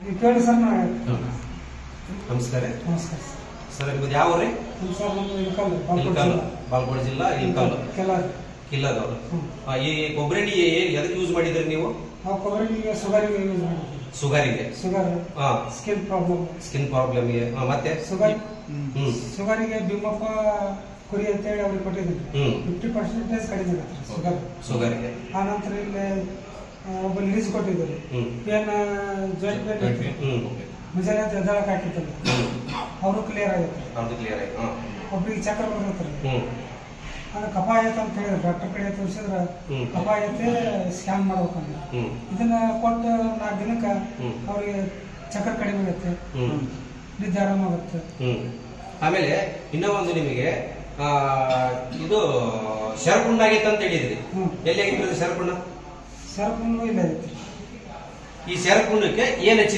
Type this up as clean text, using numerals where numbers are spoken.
ಕೇಳಿ ಸರ್ ನಮಸ್ಕಾರ. ನಮಸ್ಕಾರ ಸರ್ ನಿಮ್ಮದು ಯಾವ ಊರಿ? ಸರ್ ನಮ್ಮದು ಇಳಕಲ್ಲು, ಬಾಲ್ಕೋಟ್ ಜಿಲ್ಲಾ ಇಳಕಲ್ಲು ಕಿಲ್ಲದವರು. ಈ ಕೊಬ್ಬರಿ ಎಣ್ಣೆ ಎದಕ್ಕೆ ಯೂಸ್ ಮಾಡಿದ್ರಿ ನೀವು? ನಾವು ಕೊಬ್ಬರಿಗೆ ಶುಗರಿಗೆ ಯೂಸ್ ಮಾಡಿದ್ವಿ. ಶುಗರ್ ಸ್ಕಿನ್ ಪ್ರಾಬ್ಲಮ್ಗೆ ಮತ್ತೆ ಶುಗರಿಗೆ ಭೀಮಪ್ಪ ಕುರಿ ಅಂತೇಳಿ ಅವ್ರಿಗೆ ಕೊಟ್ಟಿದ್ವಿ. 50% ಕಡಿಮೆ ಆಗುತ್ತೆ ಶುಗರ್ಗೆ. ಆ ನಂತರ ಇಲ್ಲಿ ಒಬ್ಬ ಲೀಸ್ ಕೊಟ್ಟಿದ್ರು. ಪೇನ್ ಜಾಯಿಂಟ್ ಪೇನ್ ಮುಂಜಾನೆ ಎದ್ದಳಕ್ಕೆ ಹಾಕಿತ್ತಲ್ಲ, ಅವರು ಕ್ಲಿಯರ್ ಆಗುತ್ತೆ. ಒಬ್ರಿಗೆ ಚಕ್ರ ಬರ್ತಾರೆ, ಅದು ಕಫ ಆಯ್ತು ಅಂತ ಹೇಳಿದ್ರು. ಡಾಕ್ಟರ್ ಕಡೆ ತೋರಿಸಿದ್ರೆ ಕಫ ಐತೆ, ಸ್ಕ್ಯಾನ್ ಮಾಡ್ಬೇಕಂದ್ರೆ ಇದನ್ನ ಕೊಟ್ಟು 4 ದಿನಕ್ಕೆ ಅವ್ರಿಗೆ ಚಕ್ರ ಕಡಿಮೆ ಆಗುತ್ತೆ, ನಿದ್ದೆ ಆರಾಮಾಗುತ್ತೆ. ಆಮೇಲೆ ಇನ್ನೂ ಒಂದು ನಿಮಗೆ ಇದು ಶರಪುಂಡ ಆಗೈತೆ ಅಂತ ಹೇಳಿದ್ರಿ. ಎಲ್ಲಿ ಆಗಿತ್ತು ಶರಪುಂಡ? ಶರಪುಂಡ ಇಲ್ಲ. ಈ ಶರಪುಂಡಕ್ಕೆ ಏನ್ ಹಚ್ಚಿ